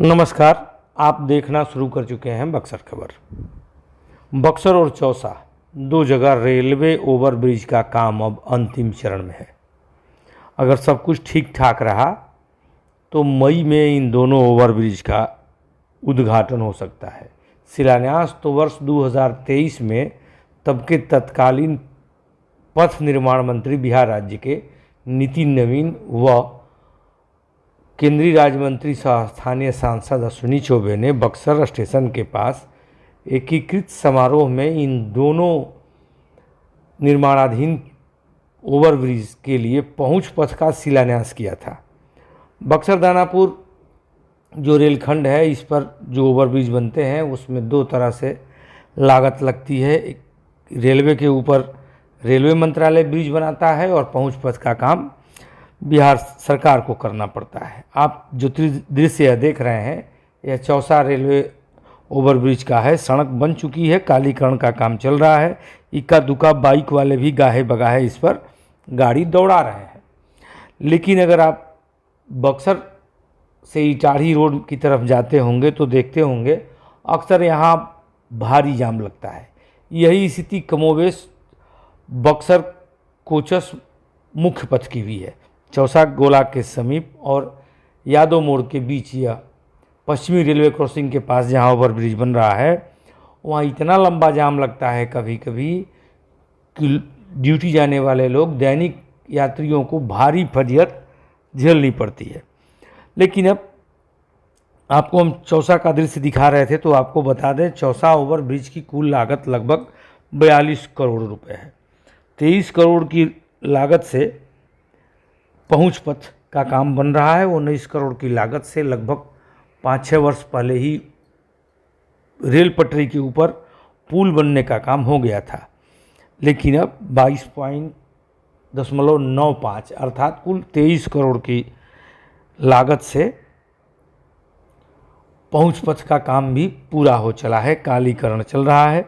नमस्कार। आप देखना शुरू कर चुके हैं बक्सर खबर। बक्सर और चौसा दो जगह रेलवे ओवरब्रिज का काम अब अंतिम चरण में है। अगर सब कुछ ठीक ठाक रहा तो मई में इन दोनों ओवरब्रिज का उद्घाटन हो सकता है। शिलान्यास तो वर्ष 2023 में तब के तत्कालीन पथ निर्माण मंत्री बिहार राज्य के नितिन नवीन व केंद्रीय राज्य मंत्री सह स्थानीय सांसद अश्विनी चौबे ने बक्सर स्टेशन के पास एकीकृत समारोह में इन दोनों निर्माणाधीन ओवरब्रिज के लिए पहुंच पथ का शिलान्यास किया था। बक्सर दानापुर जो रेलखंड है, इस पर जो ओवरब्रिज बनते हैं उसमें दो तरह से लागत लगती है। रेलवे के ऊपर रेलवे मंत्रालय ब्रिज बनाता है और पहुंच पथ का काम बिहार सरकार को करना पड़ता है। आप जो दृश्य देख रहे हैं यह चौसा रेलवे ओवरब्रिज का है। सड़क बन चुकी है, कालीकरण का काम चल रहा है। इक्का दुक्का बाइक वाले भी गाहे बगाहे इस पर गाड़ी दौड़ा रहे हैं। लेकिन अगर आप बक्सर से इटाढ़ी रोड की तरफ जाते होंगे तो देखते होंगे अक्सर यहाँ भारी जाम लगता है। यही स्थिति कमोवेश बक्सर कोचस मुख्य पथ की भी है। चौसा गोला के समीप और यादव मोड़ के बीच या पश्चिमी रेलवे क्रॉसिंग के पास जहाँ ओवरब्रिज बन रहा है वहाँ इतना लंबा जाम लगता है कभी कभी कि ड्यूटी जाने वाले लोग दैनिक यात्रियों को भारी फजियत झेलनी पड़ती है। लेकिन अब आपको हम चौसा का दृश्य दिखा रहे थे तो आपको बता दें चौसा ओवरब्रिज की कुल लागत लगभग 42 करोड़ रुपए है। 23 करोड़ की लागत से पहुंच पथ का काम बन रहा है। 19 करोड़ की लागत से लगभग 5-6 वर्ष पहले ही रेल पटरी के ऊपर पुल बनने का काम हो गया था। लेकिन अब 22.95 अर्थात कुल 23 करोड़ की लागत से पहुंच पथ का काम भी पूरा हो चला है, कालीकरण चल रहा है।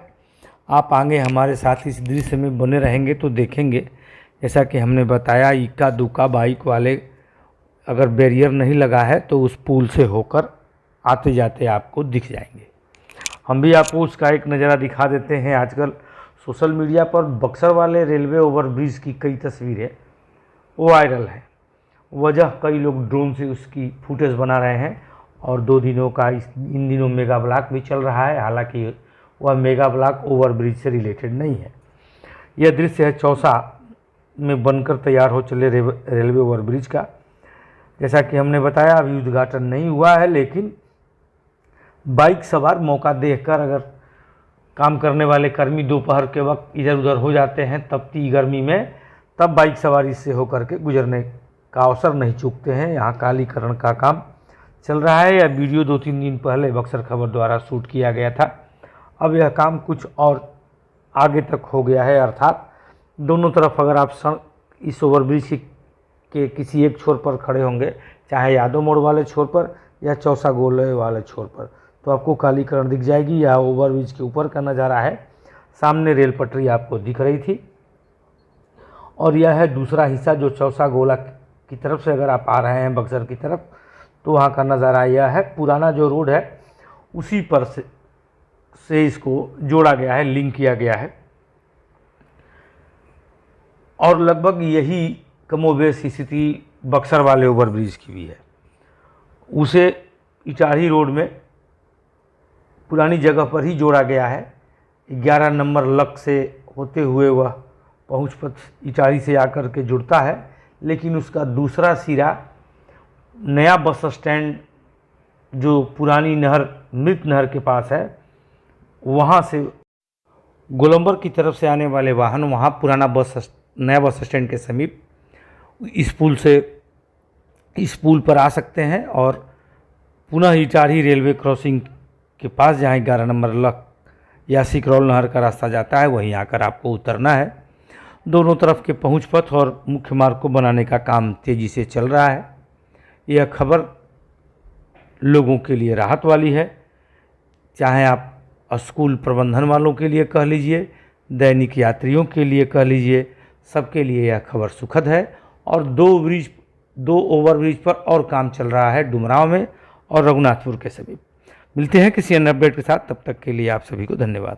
आप आगे हमारे साथ इस दृश्य में बने रहेंगे तो देखेंगे, जैसा कि हमने बताया, इक्का दुक्का बाइक वाले अगर बैरियर नहीं लगा है तो उस पुल से होकर आते जाते आपको दिख जाएंगे। हम भी आपको उसका एक नज़ारा दिखा देते हैं। आजकल सोशल मीडिया पर बक्सर वाले रेलवे ओवरब्रिज की कई तस्वीरें वायरल हैं। वजह कई लोग ड्रोन से उसकी फुटेज बना रहे हैं और 2 दिनों का इन दिनों मेगा ब्लॉक भी चल रहा है। हालांकि वह मेगा ब्लॉक ओवरब्रिज से रिलेटेड नहीं है। यह दृश्य है चौसा में बनकर तैयार हो चले रेलवे ओवरब्रिज का। जैसा कि हमने बताया अभी उद्घाटन नहीं हुआ है, लेकिन बाइक सवार मौका देखकर, अगर काम करने वाले कर्मी दोपहर के वक्त इधर उधर हो जाते हैं तपती गर्मी में, तब बाइक सवारी से होकर के गुजरने का अवसर नहीं चूकते हैं। यहाँ कालीकरण का काम चल रहा है। यह वीडियो 2-3 दिन पहले बक्सर खबर द्वारा शूट किया गया था। अब यह काम कुछ और आगे तक हो गया है, अर्थात दोनों तरफ अगर आप इस ओवरब्रिज के किसी एक छोर पर खड़े होंगे, चाहे यादव मोड़ वाले छोर पर या चौसा गोले वाले छोर पर, तो आपको कालीकरण दिख जाएगी। यह ओवरब्रिज के ऊपर का नज़ारा है। सामने रेल पटरी आपको दिख रही थी और यह है दूसरा हिस्सा जो चौसा गोला की तरफ से अगर आप आ रहे हैं बक्सर की तरफ तो वहाँ का नज़ारा यह है। पुराना जो रोड है उसी पर से इसको जोड़ा गया है, लिंक किया गया है और लगभग यही कमोबेश स्थिति बक्सर वाले ओवरब्रिज की भी है। उसे इटाढ़ी रोड में पुरानी जगह पर ही जोड़ा गया है। 11 नंबर लक से होते हुए वह पहुंच पथ इटाढ़ी से आकर के जुड़ता है, लेकिन उसका दूसरा सिरा नया बस स्टैंड जो पुरानी नहर मृत नहर के पास है, वहाँ से गोलंबर की तरफ से आने वाले वाहन वहाँ पुराना नया बस स्टैंड के समीप इस पुल पर आ सकते हैं और पुनः इटाढ़ी रेलवे क्रॉसिंग के पास जहाँ 11 नंबर लक या सिकरौल नहर का रास्ता जाता है वहीं आकर आपको उतरना है। दोनों तरफ के पहुंच पथ और मुख्य मार्ग को बनाने का काम तेज़ी से चल रहा है। यह खबर लोगों के लिए राहत वाली है, चाहे आप स्कूल प्रबंधन वालों के लिए कह लीजिए, दैनिक यात्रियों के लिए कह लीजिए, सबके लिए यह खबर सुखद है। और 2 ओवरब्रिज पर और काम चल रहा है डुमरांव में और रघुनाथपुर के समीप। मिलते हैं किसी अन्य अपडेट के साथ, तब तक के लिए आप सभी को धन्यवाद।